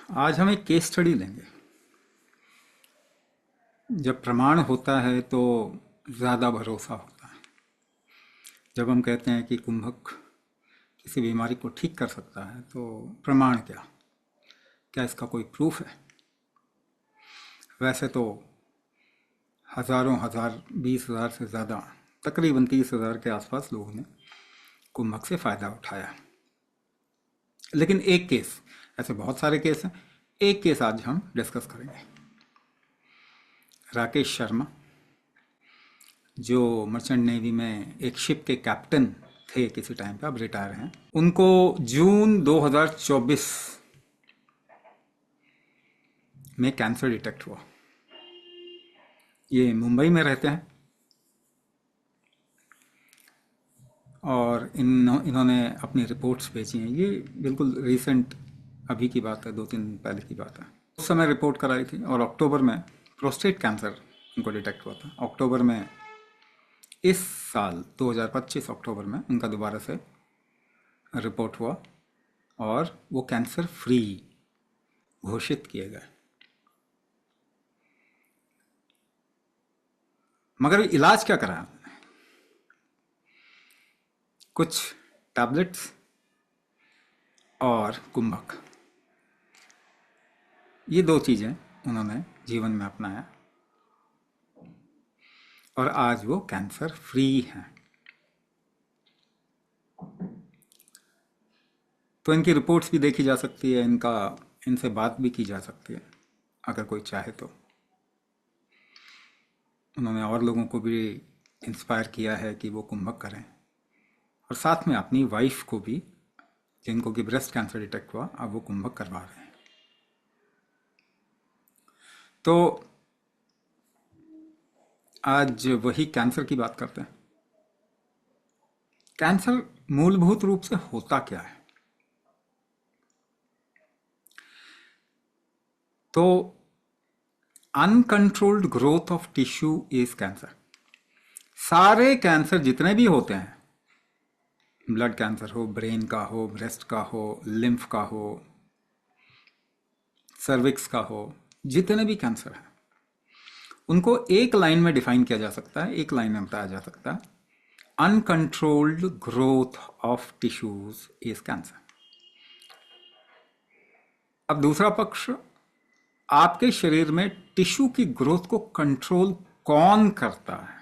आज हम एक केस स्टडी लेंगे। जब प्रमाण होता है तो ज़्यादा भरोसा होता है। जब हम कहते हैं कि कुंभक किसी बीमारी को ठीक कर सकता है तो प्रमाण क्या, क्या इसका कोई प्रूफ है? वैसे तो हज़ारों हज़ार 20,000 से ज़्यादा, तकरीबन 30,000 के आसपास लोगों ने कुंभक से फ़ायदा उठाया। लेकिन एक केस, ऐसे बहुत सारे केस हैं, एक केस आज हम डिस्कस करेंगे। राकेश शर्मा, जो मर्चेंट नेवी में एक शिप के कैप्टन थे किसी टाइम पे, अब रिटायर हैं। उनको जून 2024 में कैंसर डिटेक्ट हुआ। ये मुंबई में रहते हैं और इन्होंने अपनी रिपोर्ट्स भेजी हैं। ये बिल्कुल रिसेंट अभी की बात है, 2-3 दिन पहले की बात है। उस समय रिपोर्ट कराई थी और अक्टूबर में प्रोस्टेट कैंसर उनको डिटेक्ट हुआ था। अक्टूबर में इस साल 2025 अक्टूबर में उनका दोबारा से रिपोर्ट हुआ और वो कैंसर फ्री घोषित किए गए। मगर इलाज क्या करा? कुछ टैबलेट्स और कुंभक, ये दो चीज़ें उन्होंने जीवन में अपनाया और आज वो कैंसर फ्री हैं। तो इनकी रिपोर्ट्स भी देखी जा सकती है, इनसे बात भी की जा सकती है अगर कोई चाहे तो। उन्होंने और लोगों को भी इंस्पायर किया है कि वो कुंभक करें और साथ में अपनी वाइफ को भी, जिनको कि ब्रेस्ट कैंसर डिटेक्ट हुआ, अब वो कुंभक करवा रहे हैं। तो आज वही कैंसर की बात करते हैं। कैंसर मूलभूत रूप से होता क्या है? तो uncontrolled growth of tissue is cancer. सारे कैंसर जितने भी होते हैं, ब्लड कैंसर हो, ब्रेन का हो, ब्रेस्ट का हो, लिम्फ का हो, सर्विक्स का हो, जितने भी कैंसर हैं उनको एक लाइन में डिफाइन किया जा सकता है, एक लाइन में बताया जा सकता है, uncontrolled growth of tissues is cancer. अब दूसरा पक्ष, आपके शरीर में टिश्यू की ग्रोथ को कंट्रोल कौन करता है?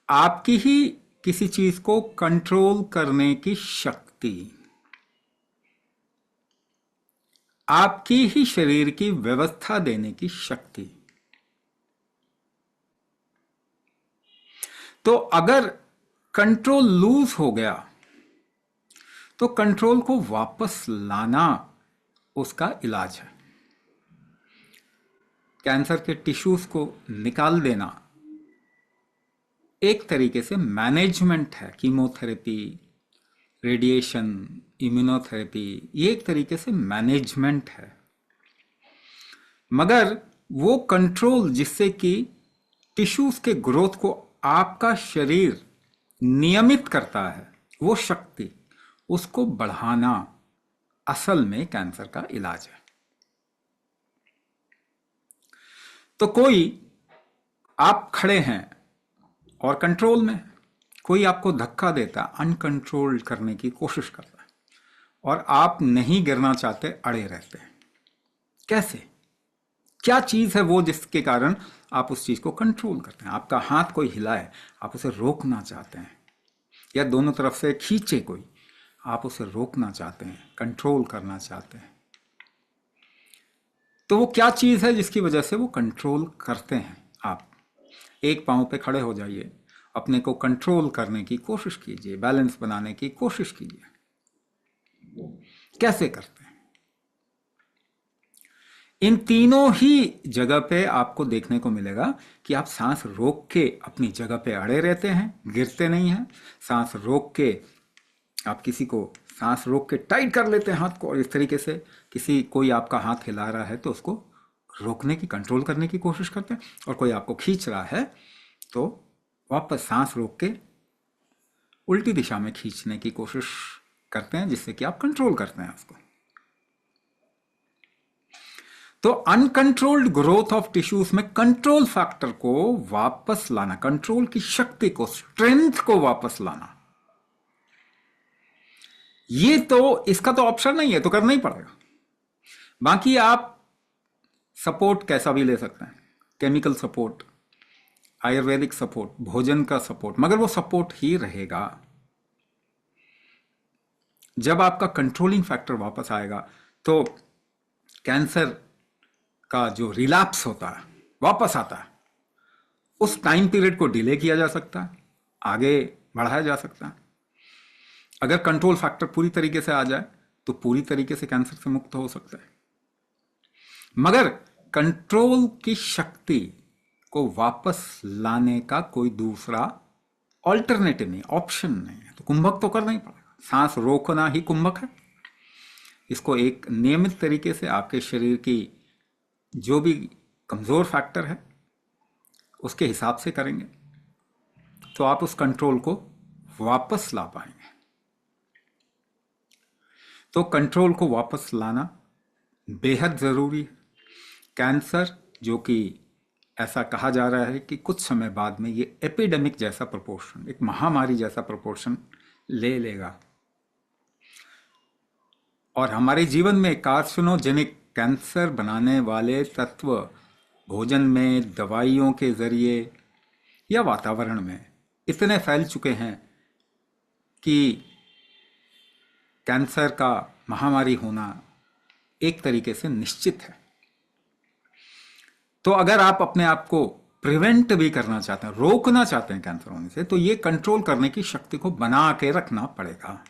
आपकी ही किसी चीज को कंट्रोल करने की शक्ति, आपकी ही शरीर की व्यवस्था देने की शक्ति। तो अगर कंट्रोल लूज हो गया तो कंट्रोल को वापस लाना उसका इलाज है। कैंसर के टिश्यूज को निकाल देना एक तरीके से मैनेजमेंट है। कीमोथेरेपी, रेडिएशन, इम्यूनोथेरेपी, ये एक तरीके से मैनेजमेंट है। मगर वो कंट्रोल जिससे कि टिश्यूज के ग्रोथ को आपका शरीर नियमित करता है, वो शक्ति, उसको बढ़ाना असल में कैंसर का इलाज है। तो कोई, आप खड़े हैं और कंट्रोल में, कोई आपको धक्का देता, अनकंट्रोल्ड करने की कोशिश करता है और आप नहीं गिरना चाहते, अड़े रहते हैं। कैसे? क्या चीज है वो जिसके कारण आप उस चीज को कंट्रोल करते हैं? आपका हाथ कोई हिलाए, आप उसे रोकना चाहते हैं, या दोनों तरफ से खींचे कोई, आप उसे रोकना चाहते हैं, कंट्रोल करना चाहते हैं। तो वो क्या चीज है जिसकी वजह से वो कंट्रोल करते हैं? आप एक पांव पे खड़े हो जाइए, अपने को कंट्रोल करने की कोशिश कीजिए, बैलेंस बनाने की कोशिश कीजिए। कैसे करते हैं? इन तीनों ही जगह पे आपको देखने को मिलेगा कि आप सांस रोक के अपनी जगह पे अड़े रहते हैं, गिरते नहीं हैं। सांस रोक के आप किसी को सांस रोक के टाइट कर लेते हैं हाथ को, और इस तरीके से कोई आपका हाथ हिला रहा है तो उसको रोकने की, कंट्रोल करने की कोशिश करते हैं। और कोई आपको खींच रहा है तो वापस सांस रोक के उल्टी दिशा में खींचने की कोशिश करते हैं, जिससे कि आप कंट्रोल करते हैं उसको। तो अनकंट्रोल्ड ग्रोथ ऑफ टिश्यूज में कंट्रोल फैक्टर को वापस लाना, कंट्रोल की शक्ति को, स्ट्रेंथ को वापस लाना, ये तो, इसका तो ऑप्शन नहीं है, तो करना ही पड़ेगा। बाकी आप सपोर्ट कैसा भी ले सकते हैं, केमिकल सपोर्ट, आयुर्वेदिक सपोर्ट, भोजन का सपोर्ट, मगर वो सपोर्ट ही रहेगा। जब आपका कंट्रोलिंग फैक्टर वापस आएगा तो कैंसर का जो रिलैप्स होता है, वापस आता है, उस टाइम पीरियड को डिले किया जा सकता है, आगे बढ़ाया जा सकता है। अगर कंट्रोल फैक्टर पूरी तरीके से आ जाए तो पूरी तरीके से कैंसर से मुक्त हो सकता है। मगर कंट्रोल की शक्ति को वापस लाने का कोई दूसरा ऑल्टरनेटिव नहीं, ऑप्शन नहीं है, तो कुंभक तो करना ही पड़ेगा। सांस रोकना ही कुंभक है। इसको एक नियमित तरीके से आपके शरीर की जो भी कमजोर फैक्टर है उसके हिसाब से करेंगे तो आप उस कंट्रोल को वापस ला पाएंगे। तो कंट्रोल को वापस लाना बेहद जरूरी है। कैंसर, जो कि ऐसा कहा जा रहा है कि कुछ समय बाद में ये एपिडेमिक जैसा प्रोपोर्शन, एक महामारी जैसा प्रोपोर्शन ले लेगा, और हमारे जीवन में कार्सिनोजेनिक, कैंसर बनाने वाले तत्व भोजन में, दवाइयों के जरिए या वातावरण में इतने फैल चुके हैं कि कैंसर का महामारी होना एक तरीके से निश्चित है। तो अगर आप अपने आप को प्रिवेंट भी करना चाहते हैं, रोकना चाहते हैं कैंसर होने से, तो ये कंट्रोल करने की शक्ति को बना के रखना पड़ेगा।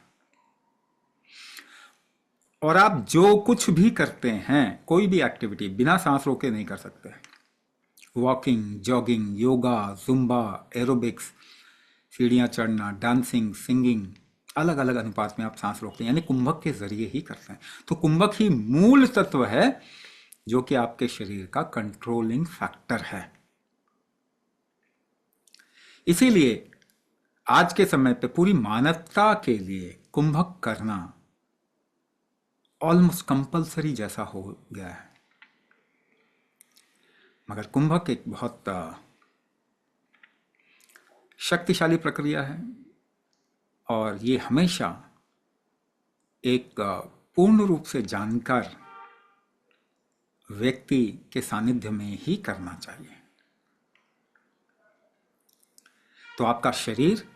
और आप जो कुछ भी करते हैं, कोई भी एक्टिविटी बिना सांस रोके नहीं कर सकते। Walking, jogging, yoga, Zumba, aerobics, सीढ़ियां चढ़ना, डांसिंग, सिंगिंग, अलग अलग अनुपात में आप सांस रोकते हैं, यानी कुंभक के जरिए ही करते हैं। तो कुंभक ही मूल तत्व है जो कि आपके शरीर का कंट्रोलिंग फैक्टर है। इसीलिए आज के समय पे पूरी मानवता के लिए कुंभक करना ऑलमोस्ट कंपलसरी जैसा हो गया है। मगर कुंभक एक बहुत शक्तिशाली प्रक्रिया है और ये हमेशा एक पूर्ण रूप से जानकार व्यक्ति के सानिध्य में ही करना चाहिए। तो आपका शरीर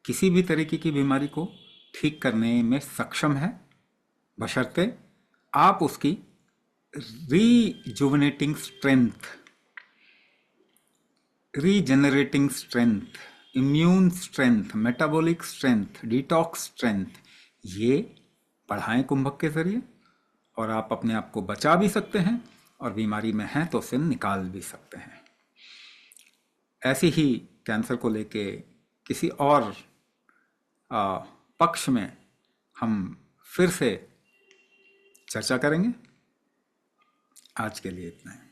किसी भी तरीके की बीमारी को ठीक करने में सक्षम है, बशर्ते आप उसकी rejuvenating strength, regenerating strength, immune strength, metabolic strength, detox strength, ये बढ़ाएं कुंभक के जरिए, और आप अपने आप को बचा भी सकते हैं और बीमारी में हैं तो उसे निकाल भी सकते हैं। ऐसे ही कैंसर को लेके किसी और पक्ष में हम फिर से चर्चा करेंगे। आज के लिए इतना है।